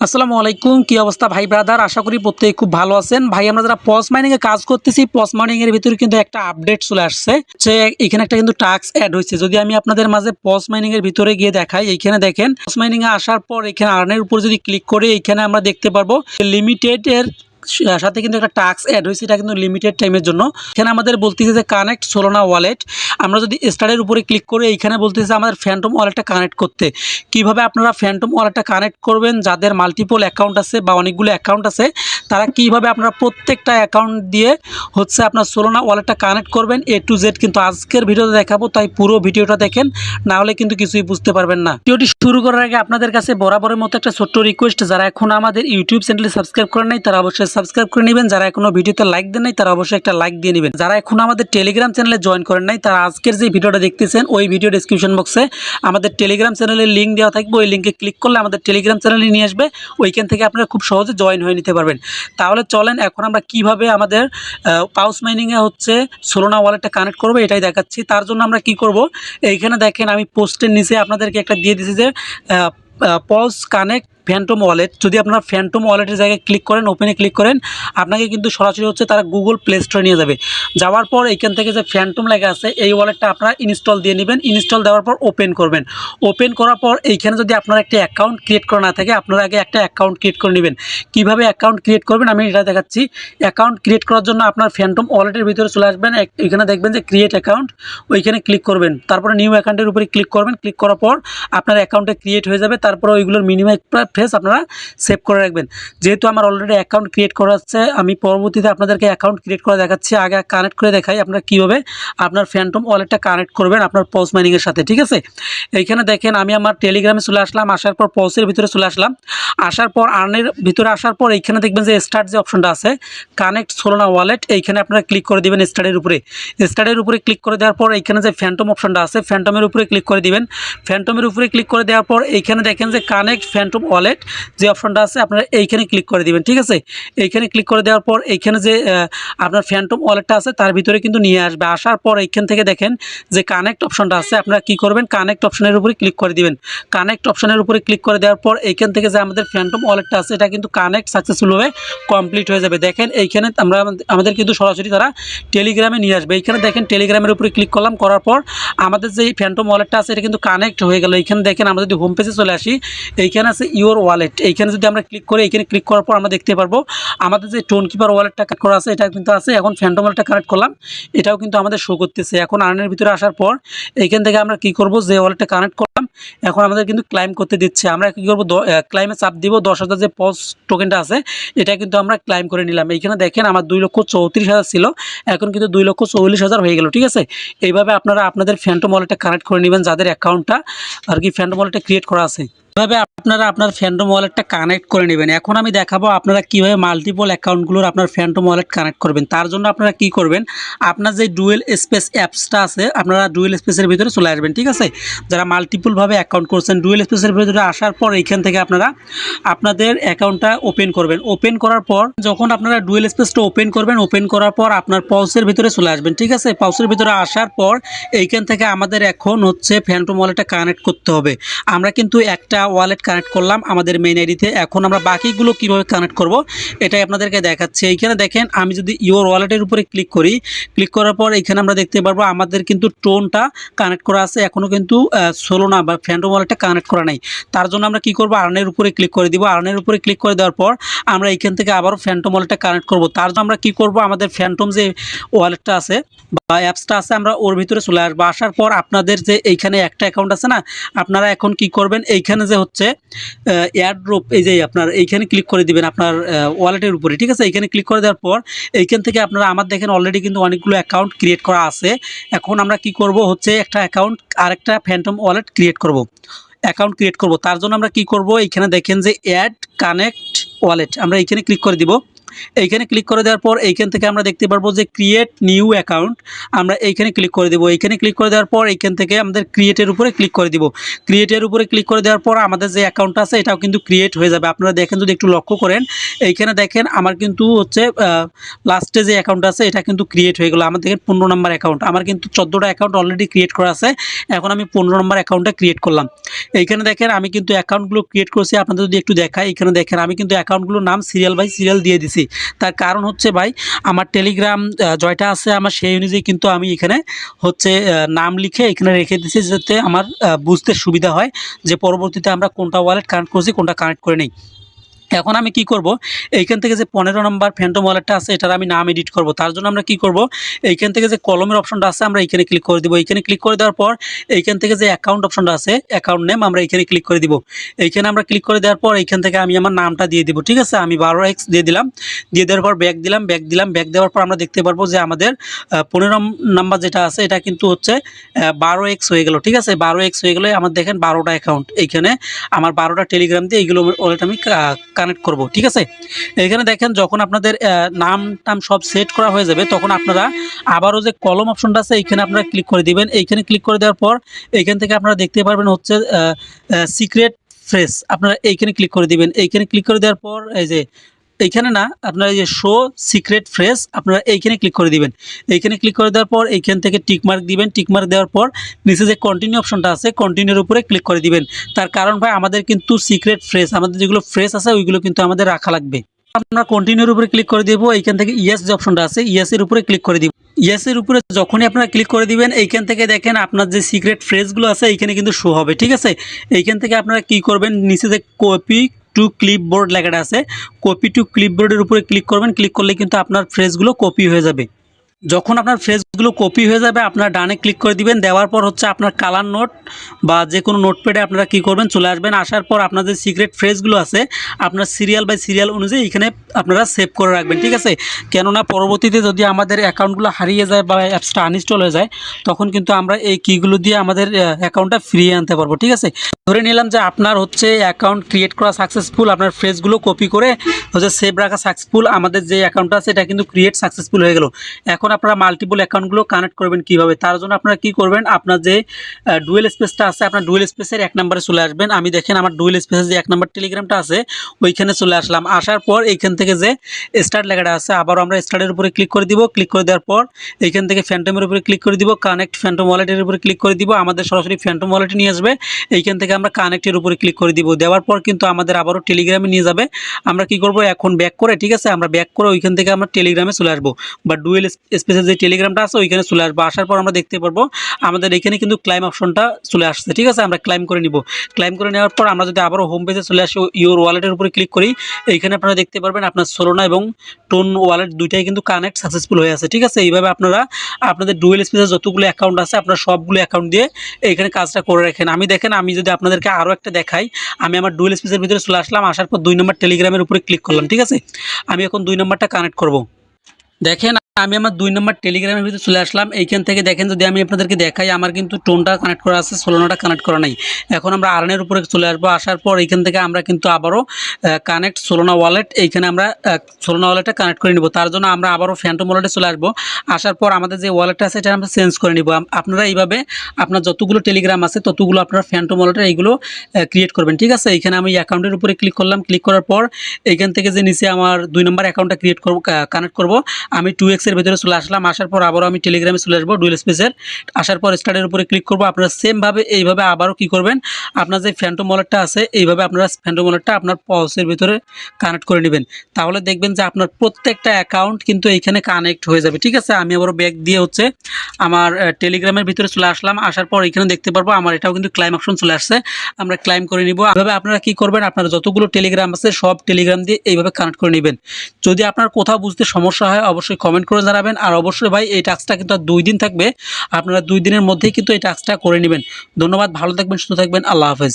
আসসালামু আলাইকুম, কি অবস্থা ভাই ব্রাদার? আশা করি প্রত্যেকে খুব ভালো আছেন। ভাই আমরা যারা পজ মাইনিং এ কাজ করতেছি, পজ মাইনিং এর ভিতরে কিন্তু একটা আপডেট চলে আসছে যে এখানে একটা কিন্তু টাস্ক এড হয়েছে। যদি আমি আপনাদের মাঝে পজ মাইনিং এর ভিতরে গিয়ে দেখাই, এইখানে দেখেন পজ মাইনিং এ আসার পর এখানে আর্নের উপর যদি ক্লিক করে এইখানে আমরা দেখতে পারবো লিমিটেড এর সাথে কিন্তু একটা টাস্ক এড হয়েছে। এটা কিন্তু লিমিটেড টাইমের জন্য। এখানে আমাদের বলতেছে যে কানেক্ট সোলোনা ওয়ালেট। আমরা যদি স্টারের উপরে ক্লিক করে এইখানে বলতেছে আমাদের ফ্যান্টম ওয়ালেটটা কানেক্ট করতে। কিভাবে আপনারা ফ্যান্টম ওয়ালেটটা কানেক্ট করবেন, যাদের মাল্টিপল অ্যাকাউন্ট আছে বা অনেকগুলো অ্যাকাউন্ট আছে, তারা কিভাবে আপনারা প্রত্যেকটা অ্যাকাউন্ট দিয়ে হচ্ছে আপনার সোলোনা ওয়ালেটটা কানেক্ট করবেন এ টু জেড কিন্তু আজকের ভিডিওতে দেখাবো। তাই পুরো ভিডিওটা দেখেন, না হলে কিন্তু কিছুই বুঝতে পারবেন না। ভিডিওটি শুরু করার আগে আপনাদের কাছে বরাবরের মতো একটা ছোট্ট রিকোয়েস্ট, যারা এখন আমাদের ইউটিউব চ্যানেলে সাবস্ক্রাইব করেন নাই তারা অবশ্যই সাবস্ক্রাইব করে নেবেন। যারা এখনো ভিডিওতে লাইক দেন নাই তারা অবশ্যই একটা লাইক দিয়ে নেবেন। যারা এখন আমাদের টেলিগ্রাম চ্যানেলে জয়েন করেন নাই তারা আজকের যে ভিডিওটা দেখতেছেন ওই ভিডিও ডেসক্রিপশন বক্সে আমাদের টেলিগ্রাম চ্যানেলের লিঙ্ক দেওয়া থাকবে। ওই লিঙ্কে ক্লিক করলে আমাদের টেলিগ্রাম চ্যানেলে নিয়ে আসবে। ওইখান থেকে আপনারা খুব সহজে জয়েন হয়ে নিতে পারবেন। তাহলে চলেন এখন আমরা কিভাবে আমাদের পাউস মাইনিংয়ে হচ্ছে সোলোনা ওয়ালেটটা কানেক্ট করবো এটাই দেখাচ্ছি। তার জন্য আমরা কি করব, এইখানে দেখেন আমি পোস্টের নিচে আপনাদেরকে একটা দিয়ে দিয়েছি যে পজ কানেক্ট ফ্যান্টম ওয়ালেট। যদি আপনারা ফ্যান্টম ওয়ালেটের জায়গায় ক্লিক করেন, ওপেনে ক্লিক করেন, আপনাকে কিন্তু সরাসরি হচ্ছে তারা গুগল প্লে স্টোরে নিয়ে যাবে। যাওয়ার পর এইখান থেকে যে ফ্যান্টম লেখা আছে এই ওয়ালেটটা আপনারা ইনস্টল দিয়ে নেবেন। ইনস্টল দেওয়ার পর ওপেন করবেন। ওপেন করার পর এইখানে যদি আপনার একটা অ্যাকাউন্ট ক্রিয়েট করা না থাকে, আপনারা আগে একটা অ্যাকাউন্ট ক্রিয়েট করে নেবেন। কীভাবে অ্যাকাউন্ট ক্রিয়েট করবেন আমি এটা দেখাচ্ছি। অ্যাকাউন্ট ক্রিয়েট করার জন্য আপনার ফ্যান্টম ওয়ালেটের ভিতরে চলে আসবেন। এখানে দেখবেন যে ক্রিয়েট অ্যাকাউন্ট, ওইখানে ক্লিক করবেন। তারপরে নিউ অ্যাকাউন্টের উপরে ক্লিক করবেন। ক্লিক করার পর আপনার অ্যাকাউন্টে ক্রিয়েট হয়ে যাবে। তারপরে ওইগুলোর মিনিমাম ফেস আপনারা সেভ করে রাখবেন। যেহেতু আমার অলরেডি অ্যাকাউন্ট ক্রিয়েট করা আছে, আমি পরবর্তীতে আপনাদেরকে অ্যাকাউন্ট ক্রিয়েট করে দেখাচ্ছি। আগে কানেক্ট করে দেখাই আপনারা কীভাবে আপনার ফ্যান্টম ওয়ালেটটা কানেক্ট করবেন আপনার পজ মাইনিংয়ের সাথে। ঠিক আছে, এইখানে দেখেন আমি আমার টেলিগ্রামে চলে আসলাম। আসার পর পজের ভিতরে চলে আসলাম। আসার পর আর্নের ভিতরে আসার পর এইখানে দেখবেন যে স্টার্ট যে অপশনটা আছে কানেক্ট সোলোনা ওয়ালেট, এইখানে আপনারা ক্লিক করে দেবেন স্টার্টের উপরে। স্টার্টের উপরে ক্লিক করে দেওয়ার পর এইখানে যে ফ্যান্টম অপশনটা আছে ফ্যান্টমের উপরে ক্লিক করে দিবেন। ফ্যান্টমের উপরে ক্লিক করে দেওয়ার পর এইখানে দেখেন যে কানেক্ট ফ্যান্টম ওয়ালেট যে অপশনটা আছে আপনারা এইখানে ক্লিক করে দিবেন। ঠিক আছে, এইখানে ক্লিক করে দেওয়ার পর এইখানে যে আপনার ফ্যান্টম ওয়ালেটটা আছে তার ভিতরে কিন্তু নিয়ে আসবে। আসার পর এইখান থেকে দেখেন যে কানেক্ট অপশনটা আছে, আপনারা কি করবেন কানেক্ট অপশনের উপরে ক্লিক করে দিবেন। কানেক্ট অপশনের উপরে ক্লিক করে দেওয়ার পর এইখান থেকে যে আমাদের ফ্যান্টম ওয়ালেটটা আছে এটা কিন্তু কানেক্ট সাকসেসফুলভাবে কমপ্লিট হয়ে যাবে। দেখেন এইখানে আমাদের কিন্তু সরাসরি তারা টেলিগ্রামে নিয়ে আসবে। এইখানে দেখেন টেলিগ্রামের উপরে ক্লিক করলাম, করার পর আমাদের যে ফ্যান্টম ওয়ালেটটা আছে এটা কিন্তু কানেক্ট হয়ে গেল। এইখানে দেখেন আমরা যদি হোম পেজে চলে আসি, এইখানে আছে ইওর ওয়ালেট। এইখানে যদি আমরা ক্লিক করি, এইখানে ক্লিক করার পর আমরা দেখতে পারবো আমাদের যে টোন কিপার ওয়ালেটটা কানেক্ট করা আছে এটা কিন্তু আছে। এখন ফ্যান্টম ওয়ালেটটা কানেক্ট করলাম, এটাও কিন্তু আমাদের শো করতেছে। এখন আর্নের ভিতরে আসার পর এইখান থেকে আমরা কি করব, যে ওয়ালেটটা কানেক্ট করলাম এখন আমাদের কিন্তু ক্লাইম করতে দিচ্ছে। আমরা কি করব, ক্লাইমে চাপ দিব। 10,000 যে পজ টোকেনটা আছে এটা কিন্তু আমরা ক্লাইম করে নিলাম। এইখানে দেখেন আমার 2,34,000 ছিল, এখন কিন্তু 2,44,000 হয়ে গেল। ঠিক আছে, এইভাবে আপনারা আপনাদের ফ্যান্টম ওয়ালেটটা কানেক্ট করে নেবেন যাদের অ্যাকাউন্টটা আর কি ফ্যান্টম ওয়ালেটটা ক্রিয়েট করা আছে। এভাবে আপনারা আপনার ফ্যান্টম ওয়ালেটটা কানেক্ট করে নেবেন। এখন আমি দেখাবো আপনারা কিভাবে মাল্টিপল অ্যাকাউন্টগুলোর আপনার ফ্যান্টম ওয়ালেট কানেক্ট করবেন। তার জন্য আপনারা কি করবেন, আপনার যে ডুয়েল স্পেস অ্যাপসটা আছে আপনারা ডুয়েল স্পেসের ভিতরে চলে আসবেন। ঠিক আছে, যারা মাল্টিপলভাবে অ্যাকাউন্ট করছেন ডুয়েল স্পেসের ভিতরে আসার পর এইখান থেকে আপনারা আপনাদের অ্যাকাউন্টটা ওপেন করবেন। ওপেন করার পর যখন আপনারা ডুয়েল স্পেসটা ওপেন করবেন, ওপেন করার পর আপনার পাউসের ভিতরে চলে আসবেন। ঠিক আছে, পাউসের ভিতরে আসার পর এইখান থেকে আমাদের এখন হচ্ছে ফ্যান্টম ওয়ালেটটা কানেক্ট করতে হবে। আমরা কিন্তু একটা ওয়ালেট কানেক্ট করলাম আমাদের মেইন আইডিতে। এখন আমরা বাকিগুলো কিভাবে কানেক্ট করব এটাই আপনাদেরকে দেখাচ্ছি। এইখানে দেখেন আমি যদি ইওর ওয়ালেটের উপরে ক্লিক করি, ক্লিক করার পর এখানে আমরা দেখতে পারবো আমাদের কিন্তু টোনটা কানেক্ট করা আছে, এখনও কিন্তু সোলোনা বা ফ্যান্টম ওয়ালেটটা কানেক্ট করা নাই। তার জন্য আমরা কি করব, আর্নের উপরে ক্লিক করে দিব। আর্নের উপরে ক্লিক করে দেওয়ার পর আমরা এইখান থেকে আবারও ফ্যান্টম ওয়ালেটটা কানেক্ট করব। তার জন্য আমরা কি করব, আমাদের ফ্যান্টম যে ওয়ালেটটা আছে বা অ্যাপসটা আছে আমরা ওর ভিতরে চলে আসবো। আসার পর আপনাদের যে এইখানে একটা অ্যাকাউন্ট আছে না, আপনারা এখন কি করবেন, এইখানে যে হচ্ছে এয়ারড্রপ এই যে আপনার এইখানে ক্লিক করে দিবেন আপনার ওয়ালেটের উপরে। ঠিক আছে, এইখানে ক্লিক করে দেওয়ার পর এইখান থেকে আপনারা আমার দেখেন অলরেডি কিন্তু অনেকগুলো অ্যাকাউন্ট ক্রিয়েট করা আছে। এখন আমরা কি করব হচ্ছে একটা অ্যাকাউন্ট আরেকটা ফ্যান্টম ওয়ালেট ক্রিয়েট করব, অ্যাকাউন্ট ক্রিয়েট করব। তার জন্য আমরা কি করব, এইখানে দেখেন যে অ্যাড কানেক্ট ওয়ালেট, আমরা এইখানে ক্লিক করে দিব। এইখানে ক্লিক করে দেওয়ার পর এইখান থেকে আমরা দেখতে পারবো যে ক্রিয়েট নিউ অ্যাকাউন্ট, আমরা এইখানে ক্লিক করে দেবো। এইখানে ক্লিক করে দেওয়ার পর এইখান থেকে আমাদের ক্রিয়েটের উপরে ক্লিক করে দিব। ক্রিয়েটের উপরে ক্লিক করে দেওয়ার পর আমাদের যে অ্যাকাউন্টটা আছে এটাও কিন্তু ক্রিয়েট হয়ে যাবে। আপনারা দেখেন, যদি একটু লক্ষ্য করেন, এইখানে দেখেন আমার কিন্তু হচ্ছে লাস্টে যে অ্যাকাউন্ট আছে এটা কিন্তু ক্রিয়েট হয়ে গেলো। আমার দেখেন 15 নম্বর অ্যাকাউন্ট, আমার কিন্তু 14টা অ্যাকাউন্ট অলরেডি ক্রিয়েট করা আছে। এখন আমি 15 নম্বর অ্যাকাউন্টটা ক্রিয়েট করলাম। এইখানে দেখেন আমি কিন্তু অ্যাকাউন্টগুলো ক্রিয়েট করেছি, আপনাদের যদি একটু দেখাই, এখানে দেখেন আমি কিন্তু অ্যাকাউন্টগুলোর নাম সিরিয়াল বাই সিরিয়াল দিয়ে দিছি। তার কারণ হচ্ছে ভাই, আমার টেলিগ্রাম জয়টা আছে আমার, সেই অনুযায়ী কিন্তু আমি এখানে হচ্ছে নাম লিখে এখানে রেখে দিছি, যাতে আমার বুঝতে সুবিধা হয় যে পরবর্তীতে আমরা কোনটা ওয়ালেট কানেক্ট করছি, কোনটা কানেক্ট করে নেই। এখন আমি কি করব, এইখান থেকে যে 15 নম্বর ফ্যান্টম ওয়ালেটটা আছে এটার আমি নাম এডিট করব। তার জন্য আমরা কি করব, এইখান থেকে যে কলমের অপশনটা আছে আমরা এখানে ক্লিক করে দিব। এইখানে ক্লিক করে দেওয়ার পর এইখান থেকে যে অ্যাকাউন্ট অপশনটা আছে, অ্যাকাউন্ট নেম, আমরা এখানে ক্লিক করে দিব। এইখানে আমরা ক্লিক করে দেওয়ার পর এইখান থেকে আমি আমার নামটা দিয়ে দিব। ঠিক আছে, আমি 12x দিয়ে দিলাম। দিয়ে দেওয়ার পর ব্যাক দিলাম। ব্যাক দেওয়ার পর আমরা দেখতে পারবো যে আমাদের 15 নাম্বার যেটা আছে এটা কিন্তু হচ্ছে 12x হয়ে গেল। ঠিক আছে, 12x হয়ে গেলে আমার দেখেন 12টা অ্যাকাউন্ট, এইখানে আমার 12টা টেলিগ্রাম দিয়ে এইগুলো ওয়ালেট আমি কানেক্ট করব। ঠিক আছে, এখানে দেখেন যখন আপনাদের নাম সব সেট করা হয়ে যাবে, তখন আপনারা আবারও যে কলম অপশনটা আছে এইখানে আপনারা ক্লিক করে দিবেন। এইখানে ক্লিক করে দেওয়ার পর এইখান থেকে আপনারা দেখতে পারবেন হচ্ছে সিক্রেট ফ্রেজ, আপনারা এইখানে ক্লিক করে দিবেন। এইখানে ক্লিক করে দেওয়ার পর এই যে এইখানে না, আপনারা এই যে শো সিক্রেট ফ্রেজ, আপনারা এইখানে ক্লিক করে দিবেন। এইখানে ক্লিক করে দেওয়ার পর এইখান থেকে টিকমার্ক দিবেন। টিকমার্ক দেওয়ার পর নিচে যে কন্টিনিউ অপশনটা আছে, কন্টিনিউর উপরে ক্লিক করে দিবেন। তার কারণ ভাই, আমাদের কিন্তু সিক্রেট ফ্রেজ, আমাদের যেগুলো ফ্রেজ আছে ওইগুলো কিন্তু আমাদের রাখা লাগবে। আমরা কন্টিনিউর উপরে ক্লিক করে দেবো। এইখান থেকে ইয়েস যে অপশনটা আছে, ইয়েসের উপরে ক্লিক করে দিব। ইয়েসের উপরে যখনই আপনারা ক্লিক করে দিবেন, এইখান থেকে দেখেন আপনার যে সিক্রেট ফ্রেজগুলো আছে এইখানে কিন্তু শো হবে। ঠিক আছে, এইখান থেকে আপনারা কি করবেন, নিচে যে কপি টু ক্লিপবোর্ড লেখাটা আছে, কপি টু ক্লিপবোর্ডের উপরে ক্লিক করবেন। ক্লিক করলে কিন্তু আপনার ফ্রেজগুলো কপি হয়ে যাবে। যখন আপনার ফ্রেজগুলো কপি হয়ে যাবে, আপনারা ডানে ক্লিক করে দিবেন। দেওয়ার পর হচ্ছে আপনার কালার নোট বা যে কোনো নোটপ্যাডে আপনারা কি করবেন, চলে আসবেন। আসার পর আপনার যে সিক্রেট ফ্রেজগুলো আছে আপনার সিরিয়াল বাই সিরিয়াল অনুযায়ী এখানে আপনারা সেভ করে রাখবেন। ঠিক আছে, কেননা পরবর্তীতে যদি আমাদের অ্যাকাউন্টগুলো হারিয়ে যায় বা অ্যাপসটা আনইনস্টল হয়ে যায়, তখন কিন্তু আমরা এই কিগুলো দিয়ে আমাদের অ্যাকাউন্টটা ফিরিয়ে আনতে পারবো। ঠিক আছে, ধরে নিলাম যে আপনার হচ্ছে অ্যাকাউন্ট ক্রিয়েট করা সাকসেসফুল, আপনার ফ্রেজগুলো কপি করে হচ্ছে সেভ রাখা সাকসেসফুল, আমাদের যে অ্যাকাউন্টটা আছে এটা কিন্তু ক্রিয়েট সাকসেসফুল হয়ে গেল। এখন আপনারা মাল্টিপল অ্যাকাউন্টগুলো কানেক্ট করবেন কিভাবে, তার জন্য আপনারা কি করবেন, আপনার যে ডুয়েল স্পেসটা আছে, আপনার ডুয়েল স্পেসের 1 নম্বরে চলে আসবেন। আমি দেখেন আমার ডুয়েল স্পেসের যে 1 নম্বর টেলিগ্রামটা আছে ওইখানে চলে আসলাম। আসার পর এইখান থেকে যে স্টার্ট লেখাটা আছে, আবারও আমরা স্টার্টের উপরে ক্লিক করে দিব। ক্লিক করে দেওয়ার পর এইখান থেকে ফ্যান্টমের উপরে ক্লিক করে দিব, কানেক্ট ফ্যান্টম ওয়ালেটের উপরে ক্লিক করে দিব। আমাদের সরাসরি ফ্যান্টম ওয়ালেটে নিয়ে আসবে। এইখান থেকে আমরা কানেক্টের উপরে ক্লিক করে দিব। দেওয়ার পর কিন্তু আমাদের আবারও টেলিগ্রামে নিয়ে যাবে। আমরা কি করব, এখন ব্যাক করে, ঠিক আছে, আমরা ব্যাক করে ওইখান থেকে আমরা টেলিগ্রামে চলে আসবো, বা ডুয়েল স্পেসের যে টেলিগ্রামটা আছে ওইখানে চলে আসবো। আসার পর আমরা দেখতে পারবো আমাদের এখানে কিন্তু ক্লাইম অপশনটা চলে আসছে। ঠিক আছে, আমরা ক্লাইম করে নিব। ক্লাইম করে নেওয়ার পর আমরা যদি আবারও হোম পেজে চলে আসি, ইওর ওয়ালেটের উপরে ক্লিক করি, এইখানে আপনারা দেখতে পারবেন আপনার সোলোনা এবং টোন ওয়ালেট দুইটাই কিন্তু কানেক্ট সাকসেসফুল হয়ে আছে। ঠিক আছে, এইভাবে আপনারা আপনাদের ডুয়েল স্পেসের যতগুলো অ্যাকাউন্ট আছে আপনারা সবগুলো অ্যাকাউন্ট দিয়ে এইখানে কাজটা করে রাখেন। আমি দেখেন, আমি যদি আপনাদেরকে আরও একটা দেখাই, আমি আমার ডুয়েল স্পেসের ভিতরে চলে আসলাম। আসার পর 2 নম্বর টেলিগ্রামের উপরে ক্লিক করলাম। ঠিক আছে, আমি এখন 2 নম্বরটা কানেক্ট করব। দেখেন আমি আমার 2 নম্বর টেলিগ্রামের ভিতরে চলে আসলাম। এইখান থেকে দেখেন, যদি আমি আপনাদেরকে দেখাই, আমার কিন্তু টোনটা কানেক্ট করা আছে, সোলোনাটা কানেক্ট করা নাই। এখন আমরা আর্নের উপরে চলে আসবো। আসার পর এইখান থেকে আমরা কিন্তু আবারও কানেক্ট সোলোনা ওয়ালেট, এইখানে আমরা সোলোনা ওয়ালেটটা কানেক্ট করে নিব। তার জন্য আমরা আবারও ফ্যান্টম ওয়ালেটে চলে আসবো। আসার পর আমাদের যে ওয়ালেটটা আছে এটা আমরা চেঞ্জ করে নিব। আপনারা এইভাবে আপনার যতগুলো টেলিগ্রাম আছে ততগুলো আপনারা ফ্যান্টম ওয়ালেটে এইগুলো ক্রিয়েট করবেন। ঠিক আছে, এইখানে আমি অ্যাকাউন্টের উপরে ক্লিক করলাম। ক্লিক করার পর এইখান থেকে যে নিচে আমার 2 নম্বর অ্যাকাউন্টটা ক্রিয়েট করব, কানেক্ট করব, আমি 2x এর ভিতরে চলে আসলাম। আসার পর আবারও আমি টেলিগ্রামে চলে আসবো ডুয়েল স্পেসের। আসার পর স্টার্টের উপরে ক্লিক করব। আপনারা সেমভাবে এইভাবে আবারও কি করবেন, আপনার যে ফ্যান্টম ওয়ালেটটা আছে এইভাবে আপনারা ফ্যান্টম ওয়ালেটটা আপনার পসের ভিতরে কানেক্ট করে নেবেন। তাহলে দেখবেন যে আপনার প্রত্যেকটা অ্যাকাউন্ট কিন্তু এইখানে কানেক্ট হয়ে যাবে। ঠিক আছে, আমি আবারও ব্যাক দিয়ে হচ্ছে আমার টেলিগ্রামের ভিতরে চলে আসলাম। আসার পর এখানে দেখতে পারবো আমার এটাও কিন্তু ক্লাইম অপশন চলে আসছে, আমরা ক্লাইম করে নিব। এইভাবে আপনারা কি করবেন, আপনার যতগুলো টেলিগ্রাম আছে সব টেলিগ্রাম দিয়ে এইভাবে কানেক্ট করে নেবেন। যদি আপনার কোথাও বুঝতে সমস্যা হয় অবশ্যই কমেন্ট করে জানাবেন। আর অবশ্যই ভাই এই টাস্কটা কিন্তু আর 2 দিন থাকবে, আপনারা 2 দিনের মধ্যেই কিন্তু এই টাস্কটা করে নেবেন। ধন্যবাদ, ভালো থাকবেন, সুস্থ থাকবেন, আল্লাহ হাফেজ।